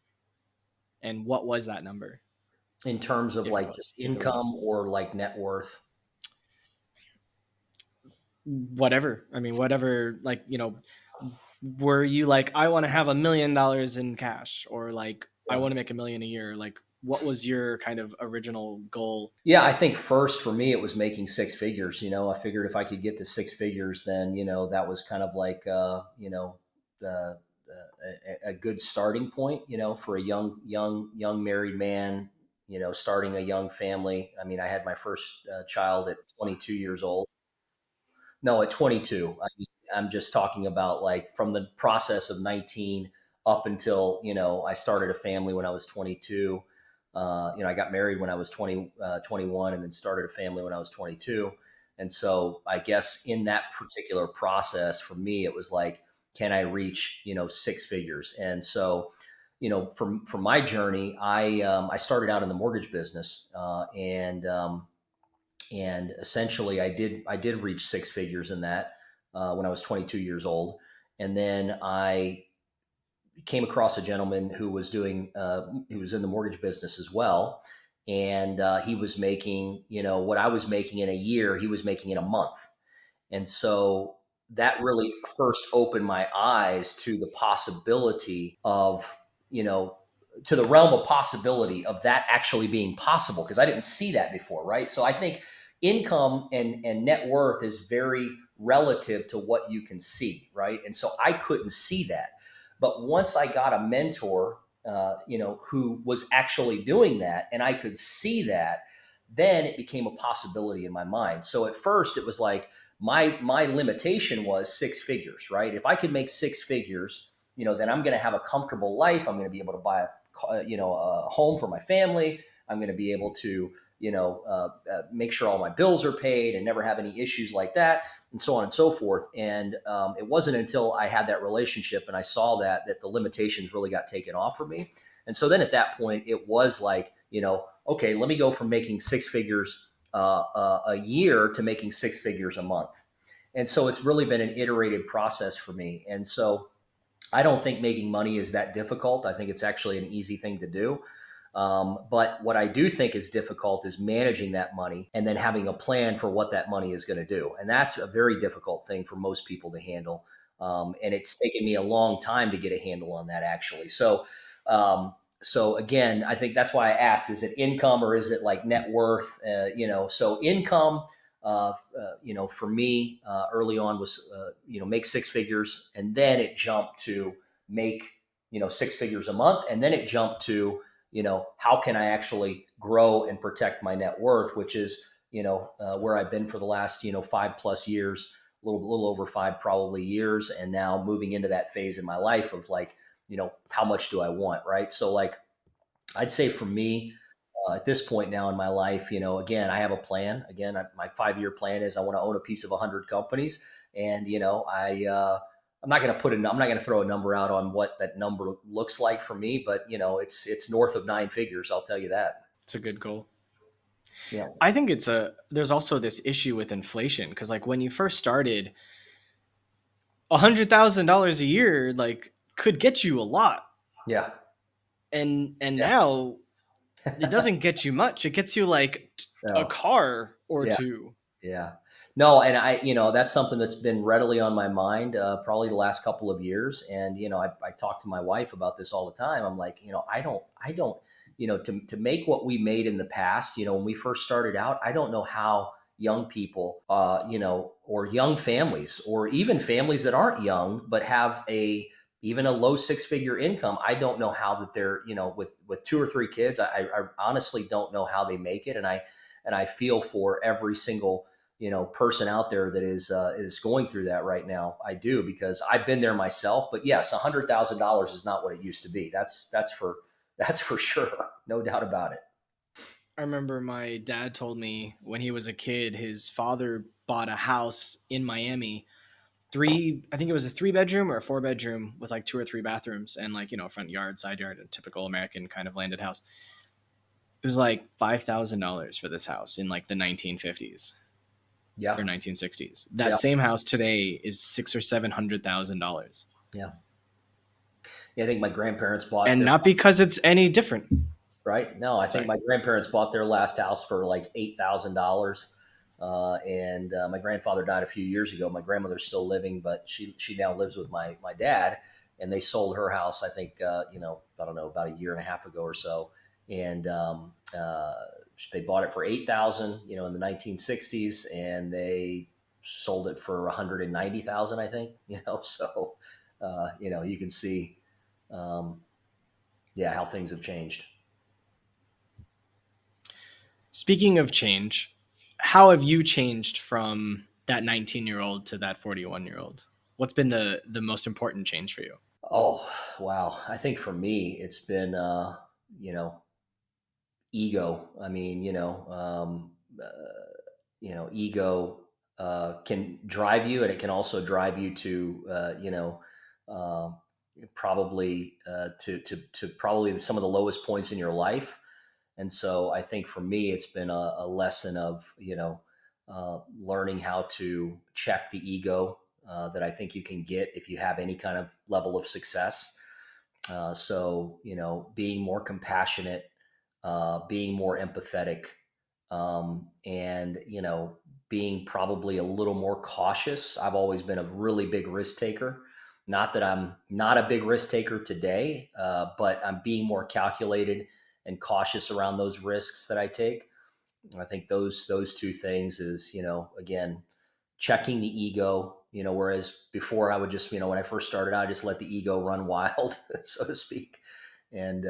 And what was that number, In terms of if it like was, just if it was? income or like net worth. Whatever. I mean, whatever, like, were you like, I want to have $1 million in cash, or like, I Yeah. want to make 1 million a year? Like, what was your kind of original goal? Yeah, I think first for me it was making six figures. I figured if I could get to six figures, then that was kind of like the, a good starting point. For a young married man. Starting a young family. I mean, I had my first child at 22 years old. No, at 22. I'm just talking about like from the process of 19 up until, I started a family when I was 22. I got married when I was 21 and then started a family when I was 22. And so I guess in that particular process for me, it was like, can I reach, six figures? And so, for my journey, I started out in the mortgage business, and essentially I did reach six figures in that when I was 22 years old, and then I came across a gentleman who was doing who was in the mortgage business as well, and he was making what I was making in a year, he was making in a month. And so that really first opened my eyes to the possibility of, you know, to the realm of possibility of that actually being possible, because I didn't see that before, right? So I think income and net worth is very relative to what you can see, right? And so I couldn't see that. But once I got a mentor, who was actually doing that, and I could see that, then it became a possibility in my mind. So at first it was like, my limitation was six figures, right? If I could make six figures, then I'm going to have a comfortable life. I'm going to be able to buy a home for my family. I'm going to be able to make sure all my bills are paid and never have any issues like that, and so on and so forth. And it wasn't until I had that relationship and I saw that the limitations really got taken off for me. And so then at that point, it was like, okay, let me go from making six figures a year to making six figures a month. And so it's really been an iterated process for me. And so I don't think making money is that difficult. I think it's actually an easy thing to do. But what I do think is difficult is managing that money and then having a plan for what that money is going to do. And that's a very difficult thing for most people to handle. And it's taken me a long time to get a handle on that, actually. So again, I think that's why I asked: is it income or is it like net worth? So income, for me, early on was make six figures, and then it jumped to make six figures a month, and then it jumped to how can I actually grow and protect my net worth, which is where I've been for the last 5+ years, a little over five probably years, and now moving into that phase in my life of like, how much do I want, right? So like, I'd say for me, at this point now in my life, again, I have a plan. Again, my 5-year plan is I want to own a piece of 100 companies, and I'm not going to I'm not going to throw a number out on what that number looks like for me, but it's north of nine figures. I'll tell you that. It's a good goal. Yeah. I think there's also this issue with inflation, because like when you first started, $100,000 a year like could get you a lot, Yeah. and Yeah. now it doesn't get you much. It gets you like a No. car or Yeah. two. Yeah. No, and that's something that's been readily on my mind, probably the last couple of years. And, I talk to my wife about this all the time. I'm like, I don't, to make what we made in the past, when we first started out, I don't know how young people, or young families, or even families that aren't young, but have even a low six-figure income. I don't know how that they're, with two or three kids, I honestly don't know how they make it. And I feel for every single person out there that is going through that right now. I do, because I've been there myself. But yes, $100,000 is not what it used to be. That's for sure, no doubt about it. I remember my dad told me when he was a kid, his father bought a house in Miami. I think it was a 3 bedroom or a 4 bedroom with like two or three bathrooms and like, front yard, side yard, a typical American kind of landed house. It was like $5,000 for this house in like the 1950s or Yeah, 1960s. That yeah, same house today is six or $700,000, yeah, yeah. I think my grandparents bought and their not because it's any different. right. No, I think Sorry. my grandparents bought their last house for like $8,000. And my grandfather died a few years ago. My grandmother's still living, but she now lives with my dad. And they sold her house, I think, I don't know, about a year and a half ago or so. And they bought it for 8,000, in the 1960s, and they sold it for 190,000, I think. So you can see, um, yeah, how things have changed. Speaking of change, how have you changed from that 19-year-old to that 41-year-old? What's been the most important change for you? Oh, wow. I think for me, it's been, you know, ego. I mean, ego can drive you, and it can also drive you to, um probably to probably some of the lowest points in your life. And so I think for me, it's been a lesson of, learning how to check the ego that I think you can get if you have any kind of level of success. So, being more compassionate, being more empathetic, and, being probably a little more cautious. I've always been a really big risk taker. Not that I'm not a big risk taker today, but I'm being more calculated and cautious around those risks that I take. I think those two things is, again, checking the ego, whereas before I would just, when I first started out, I just let the ego run wild, so to speak. And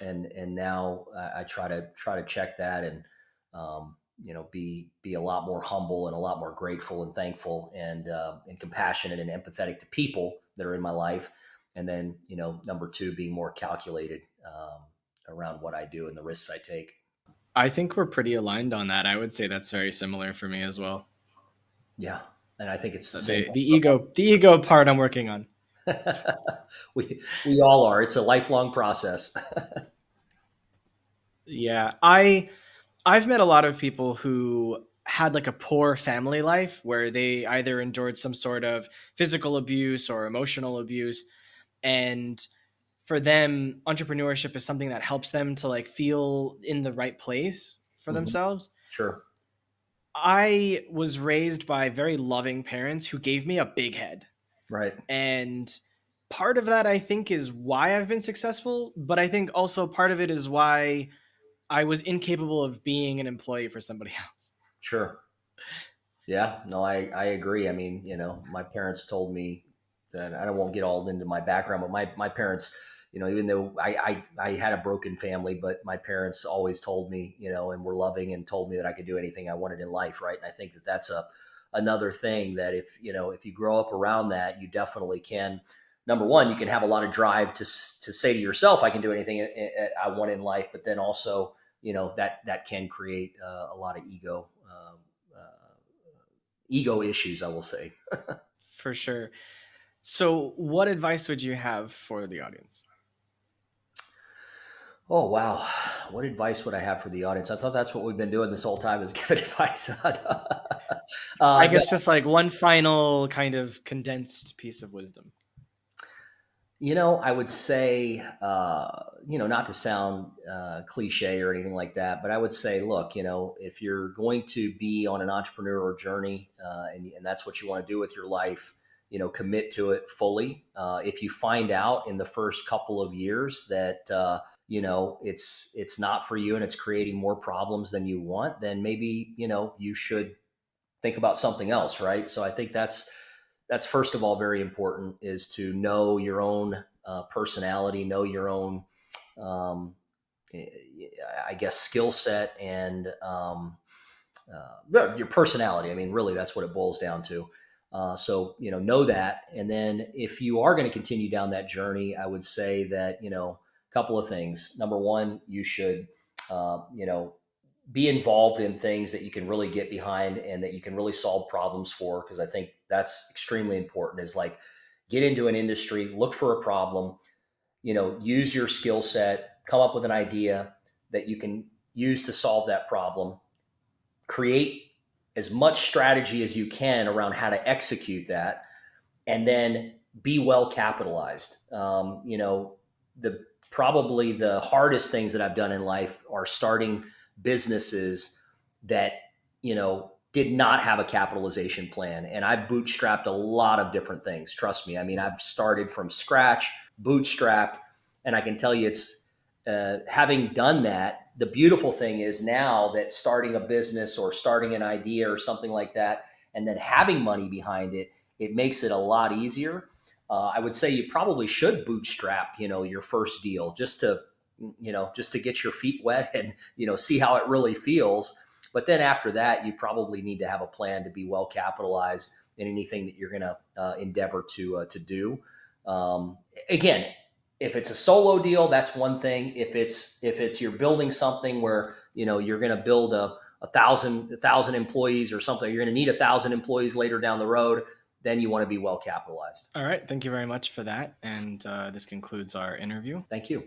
and now I try to check that, and be a lot more humble and a lot more grateful and thankful, and compassionate and empathetic to people that are in my life. And then, number two, being more calculated around what I do and the risks I take. I think we're pretty aligned on that. I would say that's very similar for me as well. Yeah, and I think it's the same The thing the for ego part I'm working on. we all are. It's a lifelong process. Yeah, I've met a lot of people who had like a poor family life where they either endured some sort of physical abuse or emotional abuse, and for them entrepreneurship is something that helps them to like feel in the right place for Mhm. themselves. Sure. I was raised by very loving parents who gave me a big head. Right. And part of that I think is why I've been successful, but I think also part of it is why I was incapable of being an employee for somebody else. Sure. Yeah. No, I agree. I mean, my parents told me that I don't won't get all into my background, but my parents, even though I had a broken family, but my parents always told me, and were loving, and told me that I could do anything I wanted in life. Right. And I think that that's another thing that if you grow up around that, you definitely can. Number one, you can have a lot of drive to say to yourself, I can do anything I want in life, but then also, that can create a lot of ego issues, I will say. For sure. So, what advice would you have for the audience? Oh, wow. What advice would I have for the audience? I thought that's what we've been doing this whole time, is giving advice. I No, guess just like one final kind of condensed piece of wisdom. I would say, not to sound cliche or anything like that, but I would say, look, if you're going to be on an entrepreneurial journey, and that's what you want to do with your life, commit to it fully. If you find out in the first couple of years that, it's not for you and it's creating more problems than you want, then maybe, you should think about something else, right? So I think that's first of all very important, is to know your own personality, know your own, um, I guess, skill set, and your personality. I mean, really, that's what it boils down to. So know that, and then if you are going to continue down that journey, I would say that a couple of things. Number one, you should be involved in things that you can really get behind and that you can really solve problems for, because I think that's extremely important. Is like, get into an industry, look for a problem, use your skill set, come up with an idea that you can use to solve that problem, create as much strategy as you can around how to execute that, and then be well capitalized. The probably the hardest things that I've done in life are starting businesses that did not have a capitalization plan, and I bootstrapped a lot of different things. Trust me. I mean, I've started from scratch, bootstrapped, and I can tell you, it's having done that. The beautiful thing is now that starting a business or starting an idea or something like that, and then having money behind it, it makes it a lot easier. I would say you probably should bootstrap, your first deal, just to get your feet wet and see how it really feels. But then after that, you probably need to have a plan to be well capitalized in anything that you're going to endeavor to do. Again, if it's a solo deal, that's one thing. If it's you're building something where you're going to build a thousand employees or something, you're going to need 1,000 employees later down the road, then you want to be well capitalized. All right. Thank you very much for that. And this concludes our interview. Thank you.